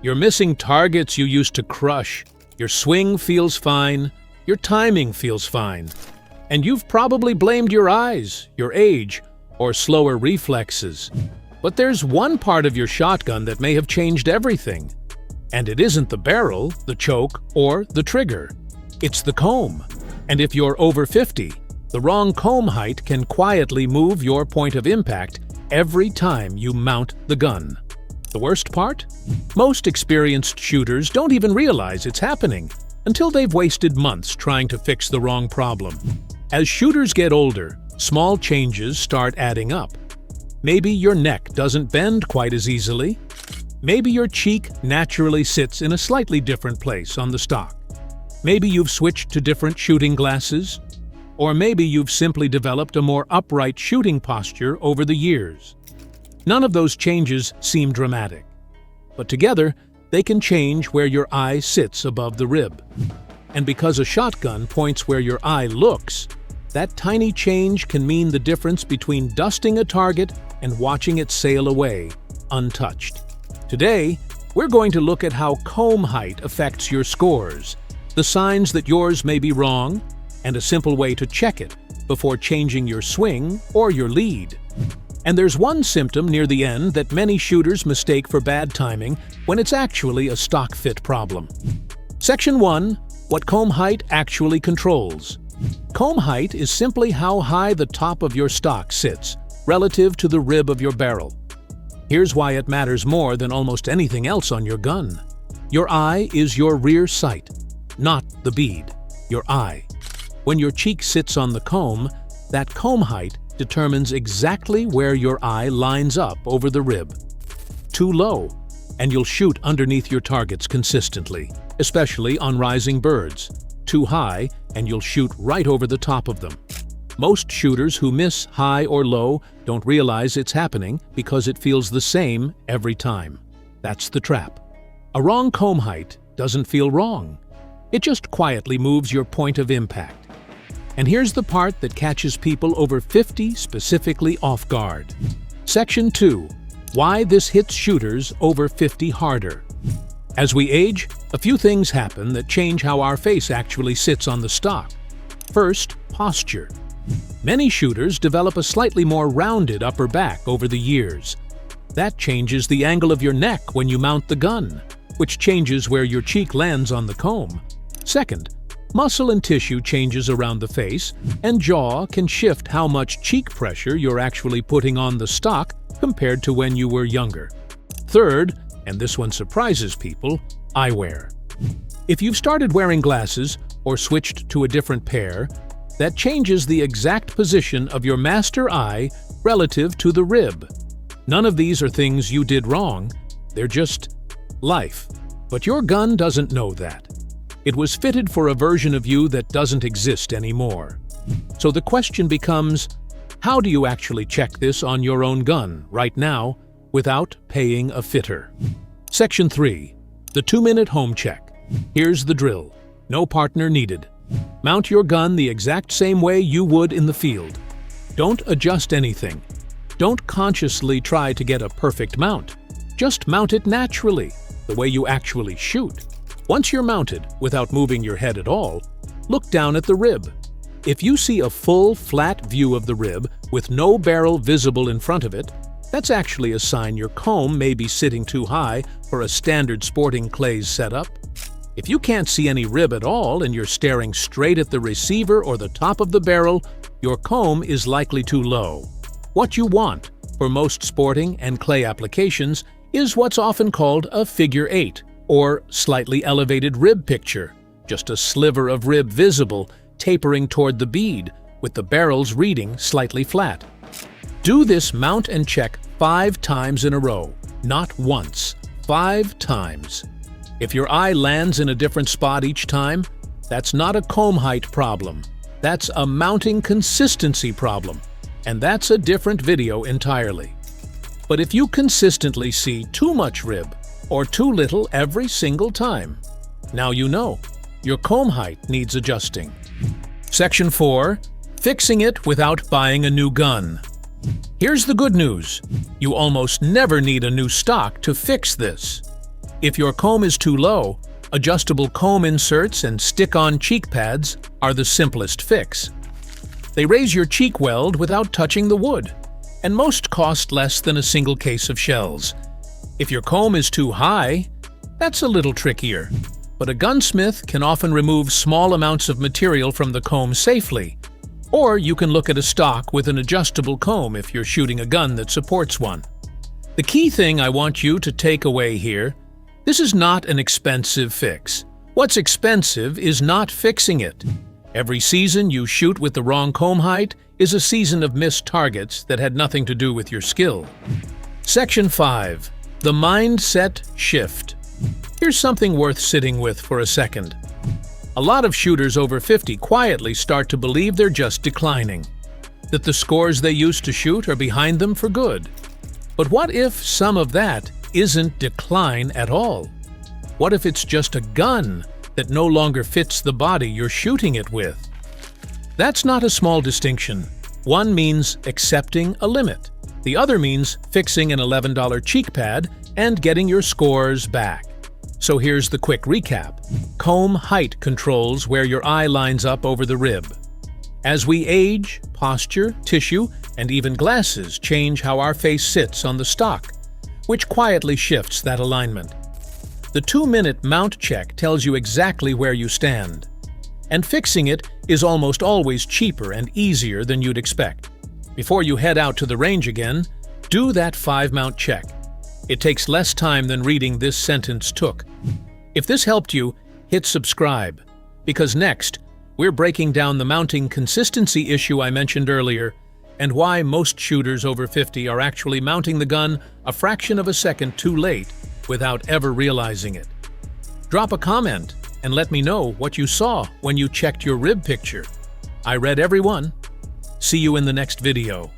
You're missing targets you used to crush. Your swing feels fine. Your timing feels fine. And you've probably blamed your eyes, your age, or slower reflexes. But there's one part of your shotgun that may have changed everything. And it isn't the barrel, the choke, or the trigger. It's the comb. And if you're over 50, the wrong comb height can quietly move your point of impact every time you mount the gun. The worst part? Most experienced shooters don't even realize it's happening until they've wasted months trying to fix the wrong problem. As shooters get older, small changes start adding up. Maybe your neck doesn't bend quite as easily. Maybe your cheek naturally sits in a slightly different place on the stock. Maybe you've switched to different shooting glasses. Or maybe you've simply developed a more upright shooting posture over the years. None of those changes seem dramatic, but together they can change where your eye sits above the rib. And because a shotgun points where your eye looks, that tiny change can mean the difference between dusting a target and watching it sail away, untouched. Today, we're going to look at how comb height affects your scores, the signs that yours may be wrong, and a simple way to check it before changing your swing or your lead. And there's one symptom near the end that many shooters mistake for bad timing when it's actually a stock fit problem. Section 1. What comb height actually controls. Comb height is simply how high the top of your stock sits relative to the rib of your barrel. Here's why it matters more than almost anything else on your gun. Your eye is your rear sight, not the bead, your eye. When your cheek sits on the comb, that comb height determines exactly where your eye lines up over the rib. Too low, and you'll shoot underneath your targets consistently, especially on rising birds. Too high, and you'll shoot right over the top of them. Most shooters who miss high or low don't realize it's happening because it feels the same every time. That's the trap. A wrong comb height doesn't feel wrong. It just quietly moves your point of impact. And here's the part that catches people over 50 specifically off guard. Section 2. Why this hits shooters over 50 harder. As we age, a few things happen that change how our face actually sits on the stock. First, posture. Many shooters develop a slightly more rounded upper back over the years. That changes the angle of your neck when you mount the gun, which changes where your cheek lands on the comb. Second, muscle and tissue changes around the face, and jaw can shift how much cheek pressure you're actually putting on the stock compared to when you were younger. Third, and this one surprises people, eyewear. If you've started wearing glasses or switched to a different pair, that changes the exact position of your master eye relative to the rib. None of these are things you did wrong, they're just life. But your gun doesn't know that. It was fitted for a version of you that doesn't exist anymore. So the question becomes, how do you actually check this on your own gun right now without paying a fitter? Section 3. The 2-minute home check. Here's the drill. No partner needed. Mount your gun the exact same way you would in the field. Don't adjust anything. Don't consciously try to get a perfect mount. Just mount it naturally, the way you actually shoot. Once you're mounted, without moving your head at all, look down at the rib. If you see a full, flat view of the rib with no barrel visible in front of it, that's actually a sign your comb may be sitting too high for a standard sporting clays setup. If you can't see any rib at all and you're staring straight at the receiver or the top of the barrel, your comb is likely too low. What you want, for most sporting and clay applications, is what's often called a figure 8, or slightly elevated rib picture, just a sliver of rib visible, tapering toward the bead, with the barrels reading slightly flat. Do this mount and check 5 times in a row, not once, 5 times. If your eye lands in a different spot each time, that's not a comb height problem. That's a mounting consistency problem, and that's a different video entirely. But if you consistently see too much rib, or too little every single time, now you know. Your comb height needs adjusting. Section 4. Fixing it without buying a new gun. Here's the good news. You almost never need a new stock to fix this. If your comb is too low, adjustable comb inserts and stick-on cheek pads are the simplest fix. They raise your cheek weld without touching the wood, and most cost less than a single case of shells. If your comb is too high, that's a little trickier, but a gunsmith can often remove small amounts of material from the comb safely. Or you can look at a stock with an adjustable comb if you're shooting a gun that supports one. The key thing I want you to take away here: this is not an expensive fix. What's expensive is not fixing it. Every season you shoot with the wrong comb height is a season of missed targets that had nothing to do with your skill. Section 5. The Mindset Shift. Here's something worth sitting with for a second. A lot of shooters over 50 quietly start to believe they're just declining, that the scores they used to shoot are behind them for good. But what if some of that isn't decline at all? What if it's just a gun that no longer fits the body you're shooting it with? That's not a small distinction. One means accepting a limit. The other means fixing an $11 cheek pad and getting your scores back. So here's the quick recap. Comb height controls where your eye lines up over the rib. As we age, posture, tissue, and even glasses change how our face sits on the stock, which quietly shifts that alignment. The 2-minute mount check tells you exactly where you stand, and fixing it is almost always cheaper and easier than you'd expect. Before you head out to the range again, do that 5-mount check. It takes less time than reading this sentence took. If this helped you, hit subscribe, because next, we're breaking down the mounting consistency issue I mentioned earlier and why most shooters over 50 are actually mounting the gun a fraction of a second too late without ever realizing it. Drop a comment and let me know what you saw when you checked your rib picture. I read every one. See you in the next video.